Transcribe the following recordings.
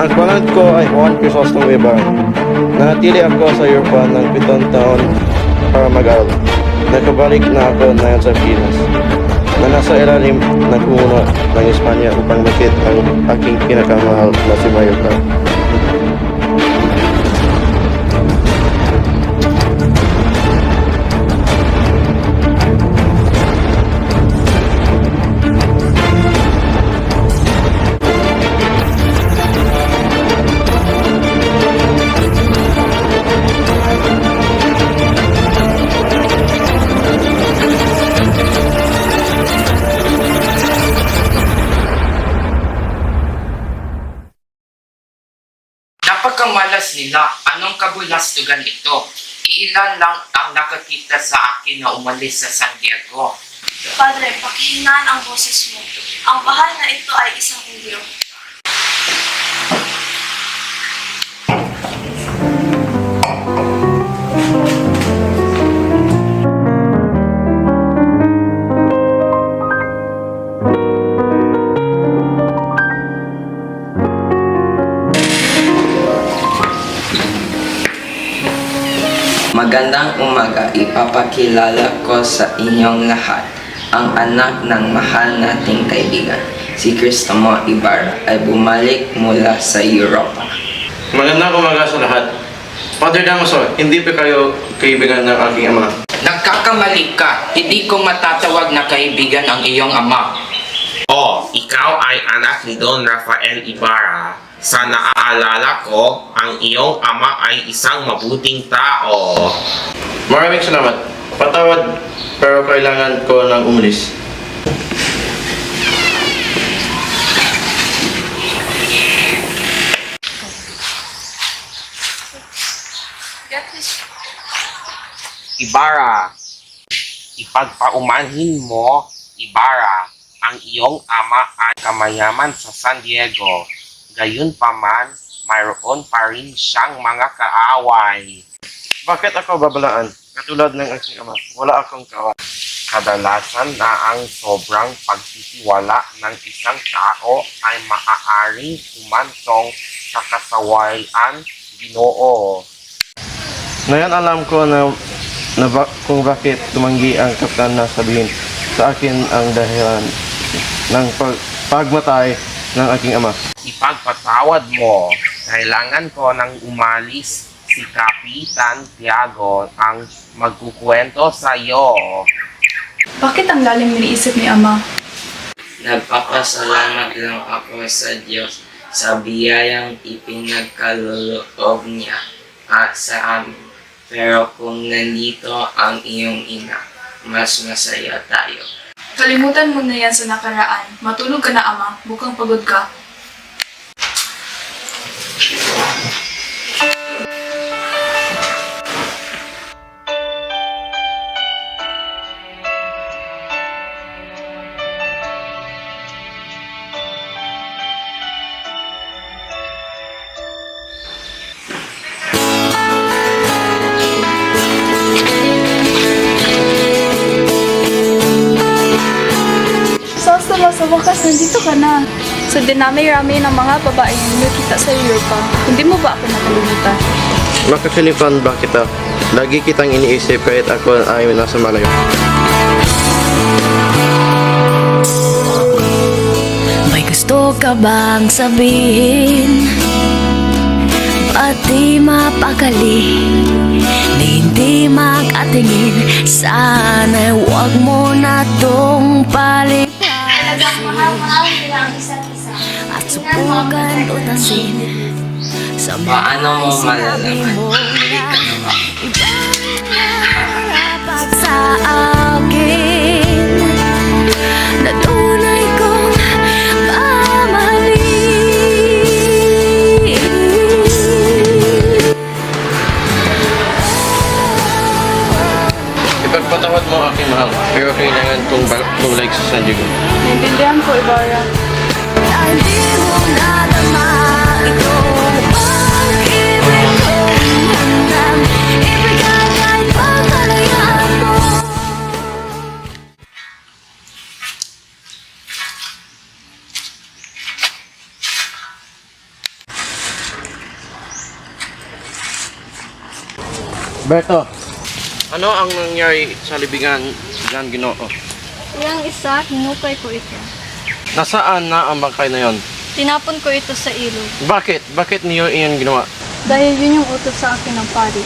Ang pangalan ko ay Juan Crisostong Ibarra. Nanatili ako sa Europa ng 7 taon para mag-aral. Nakabalik na ako ngayon sa Pinas na nasa ilalim ng pumuno ng Espanya upang makit ang aking pinakamahal na si Mallorca. Napagkamalas nila. Anong kabulastugan ito? Iilan lang ang nakakita sa akin na umalis sa San Diego. Padre, pakihinaan ang boses mo. Ang bahal na ito ay isang Hudyo. Magandang umaga, ipapakilala ko sa inyong lahat ang anak ng mahal nating kaibigan. Si Cristomo Ibarra ay bumalik mula sa Europa. Magandang umaga sa lahat. Father Damaso, hindi pa kayo kaibigan ng aking ama. Nagkakamali ka. Hindi ko matatawag na kaibigan ang iyong ama. Ikaw ay anak ni Don Rafael Ibarra. Sa naaalala ko, ang iyong ama ay isang mabuting tao. Maraming salamat. Patawad, pero kailangan ko ng umalis. Get this. Ibarra, ipagpaumanhin mo, Ibarra, ang iyong ama ay kamayaman sa San Diego. Gayunpaman, mayroon pa rin siyang mga kaaway. Bakit ako babalaan? Katulad ng aking ama, wala akong kaaway. Kadalasan na ang sobrang pagtitiwala ng isang tao ay maaaring umantong sa kasawayan Ginoo. Ngayon alam ko kung bakit tumanggi ang kapitan na sabihin sa akin ang dahilan ng pagmatay ng aking ama. Ipagpatawad mo, kailangan ko nang umalis si Kapitan Tiago ang magkukwento sa iyo. Bakit ang lalim iniisip ni Ama? Nagpapasalamat lang ako sa Diyos sa biyayang ipinagkaloob niya sa amin. Pero kung nandito ang iyong ina, mas masaya tayo. Kalimutan mo na yan sa nakaraan. Matulog ka na, Ama. Mukhang pagod ka. Sa wakas, nandito ka na. Sa dinami-rami ng mga babae na nakita sa Europa, hindi mo ba ako nakalimutan? Makasilipan ba kita? Lagi kitang iniisip kahit ako ay nasa malayo. May gusto ka bang sabihin? Pati mapakali na hindi makatingin. Sana'y huwag mo na tong palipasin at subukan utasin. Sa Paano mo sinabi malalaman mo ang mali ka na ba? ibang narapat sa akin na tunay kong mamahalin. Ipagpatawad mo aking mahal, pero kailangan kong bumalik sa San Diego. Naintindihan ko, Ibarra. Hindi mo nadama ito ang ibig kong handang ibigay kahit pagkalayaan mo. Berto, ano ang nangyari sa libingan ng Ginoo? Yang isa, hinukay ko ito. Nasaan na ang bangkay na yon? Tinapon ko ito sa ilog. Bakit? Bakit niyo iyon ginawa? Dahil yun yung utos sa akin ng pari.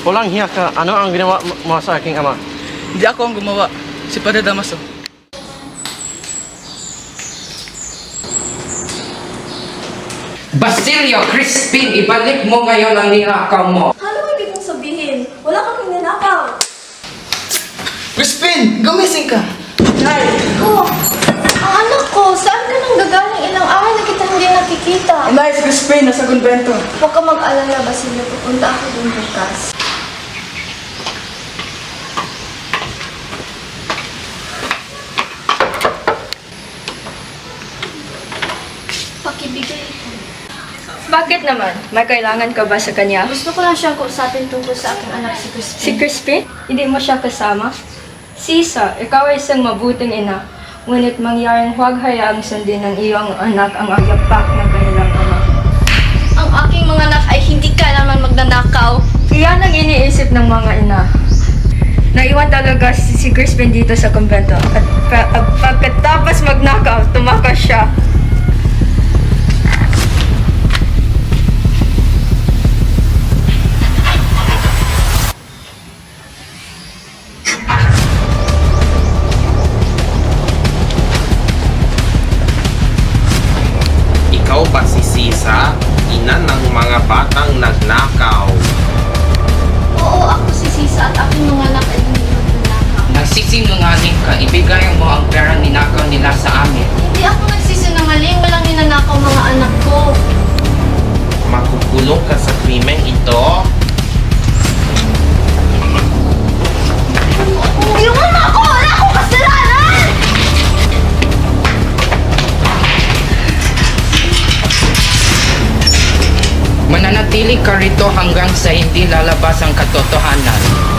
Walang hiya ka. Ano ang ginawa mo sa aking ama? Hindi ako ang gumawa. Si Padre Damaso. Basilio Crispin, ibalik mo ngayon ang ninakaw mo. Ano ibig mong sabihin? Wala kang ninakaw. Crispin! Gumising ka! Oh, ang anak ko, saan ka nang gagaling? Ilang araw na kita hindi nakikita. Inay, si Crispin, nasa konbento. Huwag ka mag-alala, Basilio. Pupunta ako dun bukas. Pakibigay ito. Bakit naman? May kailangan ka ba sa kanya? Gusto ko lang siyang kausapin tungkol sa aking anak si Crispin. Si Crispin? Hindi mo siya kasama? Sisa, ikaw ay isang mabuting ina. Ngunit mangyaring huwag hayaang sundin ng iyong anak ang agapak ng kanilang ama. Ang aking mga anak ay hindi ka naman magnanakaw. Iyan ang iniisip ng mga ina. Naiwan talaga si Crispin dito sa kumbento. At pagkatapos magnakaw, tumakas siya. Ikaw ba si Sisa, ina ng mga batang nagnakaw? Oo, ako si Sisa at aking mga anak ay hindi magnanakaw. Nagsisinungaling ka, ibigay mo ang pera ninakaw nila sa amin. Hindi ako nagsisinungaling. Walang ninanakaw mga anak ko. Makukulong ka sa krimeng ito? Iwan mo ako! Wala akong kasalanan! Mananatili ka rito hanggang sa hindi lalabas ang katotohanan.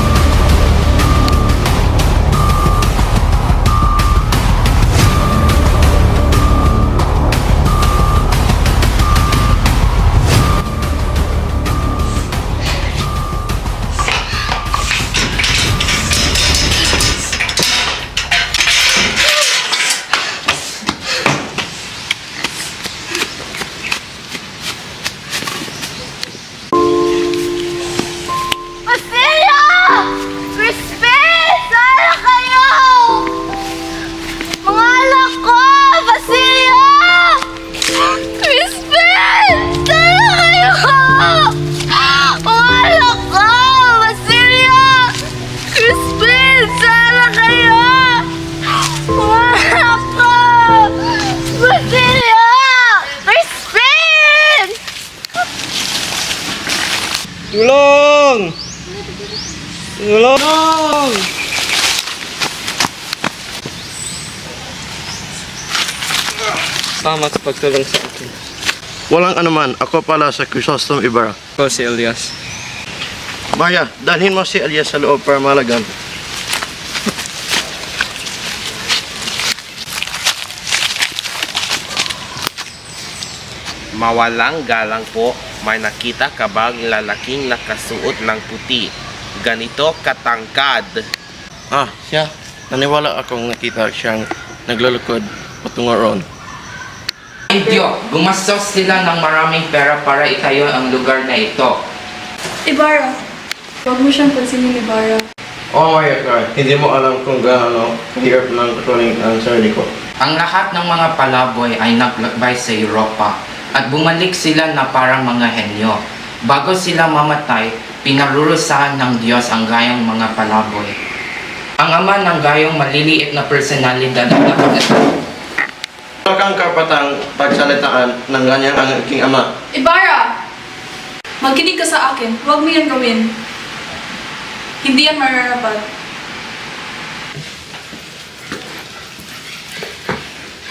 Basilio! Crispin! Sana kayo! Mga anak ko! Basilio! Crispin! Sana kayo! Mga anak ko! Basilio! Crispin! Sana kayo! Mga anak ko! Basilio! Crispin! Tulong! Tulong! Salamat sa pagtulong sa akin. Walang anuman. Ako pala sa Chrysostom Ibarra. Ako si Elias. Maria, dalhin mo si Elias sa loob para malagan. Mawalang galang po, may nakita ka bang lalaking nakasuot ng puti? Ganito katangkad. Ah, siya. Naniwala akong nakita siyang naglalakad patungo roon. Indio, gumastos sila ng maraming pera para itayo ang lugar na ito. Ibarra. Huwag mo siyang pansinin, Ibarra. Oh my God, hindi mo alam kung gaano kahirap ng katuling ang sarili ko. Ang lahat ng mga palaboy ay naglakbay sa Europa at bumalik sila na parang mga henyo. Bago sila mamatay, pinarurusahan ng Diyos ang gayong mga palaboy. Ang ama ng gayong maliliit na personalidad ang Wala kang karapatang pagsalitaan ng ganyan ang aking ama. Ibarra! Magkinig ka sa akin. Huwag mo yan gawin. Hindi yan mararapat.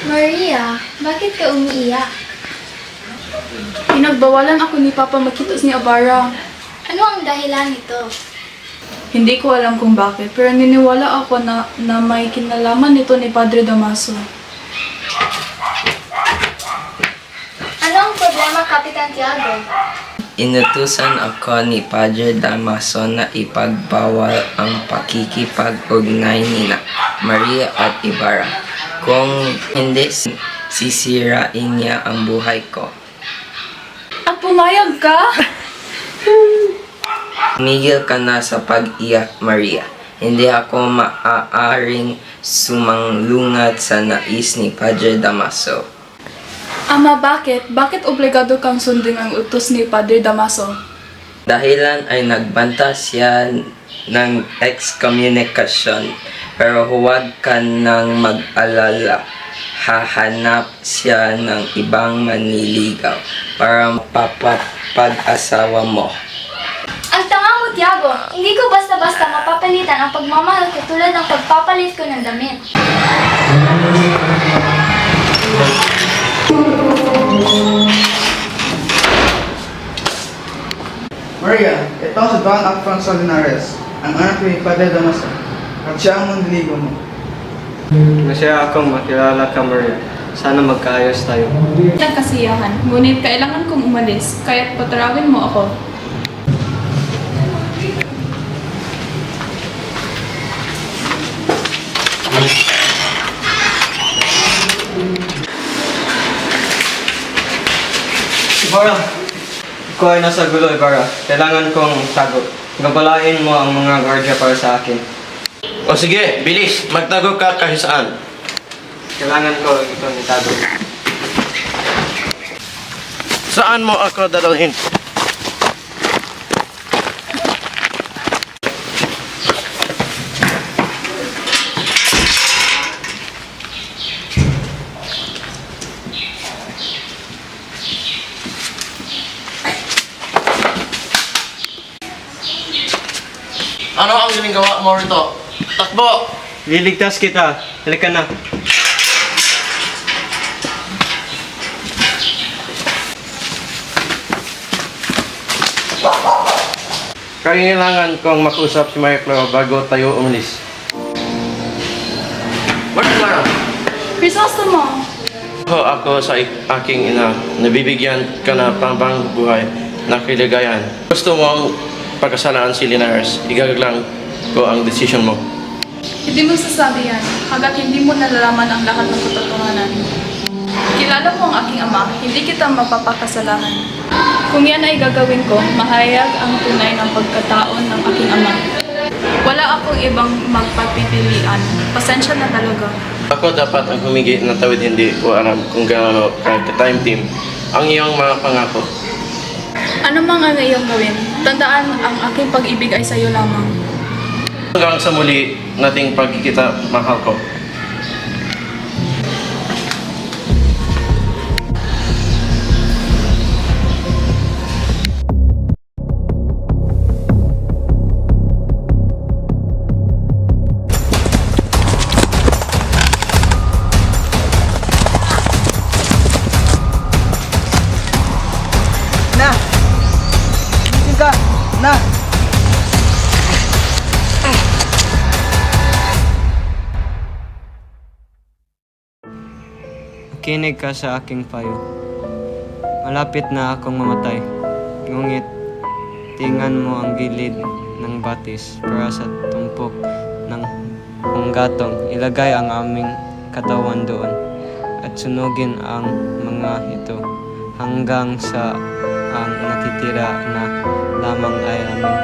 Maria, bakit ka umiiyak? Pinagbawalan ako ni Papa magkita ni Ibarra. Ano ang dahilan nito? Hindi ko alam kung bakit, pero niniwala ako na may kinalaman nito ni Padre Damaso. Ano ang problema, Kapitan Tiago? Inutusan ako ni Padre Damaso na ipagbawal ang pakikipag-ugnay nina Maria at Ibarra. Kung hindi, sisirain niya ang buhay ko. At pumayag ka? Tumigil ka na sa pag-iyak, Maria. Hindi ako maaaring sumanglungat sa nais ni Padre Damaso. Ama, bakit? Bakit obligado kang sundin ang utos ni Padre Damaso? Dahilan ay nagbanta siya ng excommunication, pero huwag ka nang mag-alala. Hahanap siya ng ibang manliligaw para mapapag-asawa mo. Ang tanga mo, Tiago. Hindi ko basta-basta mapapalitan ang pagmamahal ko tulad ng pagpapalit ko ng damit. Maria, ito si Don Alfonso Linares, ang anak ni Padre Damaso, at siya ang manliligaw mo. Masaya akong makilala ka, Maria. Sana magkaayos tayo. Ang kasiyahan, ngunit kailangan kong umalis, kaya't patarawin mo ako. Ibarra! Ikaw ay nasa gulo, Ibarra. Kailangan kong tago. Gabalain mo ang mga gwardiya para sa akin. O sige, bilis, magtago ka kahit saan. Kailangan ko ito ni tago. Saan mo ako dadalhin? Ano ang ginagawa mo rito? Takbo! Liligtas kita. Halika na. Kailangan kong makusap si Maria Clara bago tayo umalis. Maria Clara! Crisostomo! Ako sa aking ina, nabibigyan ka na pang buhay na kaligayahan. Gusto mong pagkasalaan si Linares, igaglang ko ang desisyon mo. Hindi mo sasabi yan, hanggat hindi mo nalalaman ang lahat ng katotohanan. Kilala mo ang aking ama, hindi kita mapapakasalahan. Kung yan ay gagawin ko, mahayag ang tunay ng pagkataon ng aking ama. Wala akong ibang magpapipilian. Pasensya na talaga. Ako dapat ang humingi ng tawid, hindi ko alam kung gaano ka-time team ang iyong mga pangako. Ano mang ang iyong gawin, tandaan ang aking pag-ibig ay sa'yo lamang. Hanggang sa muli nating pagkikita, mahal ko. Na! Gising ka! Na! Makinig ka sa aking payo. Malapit na akong mamatay. Ngunit, tingan mo ang gilid ng batis para sa tumpok ng punggatong. Ilagay ang aming katawan doon at sunugin ang mga ito hanggang sa ang natitira na lamang ay aming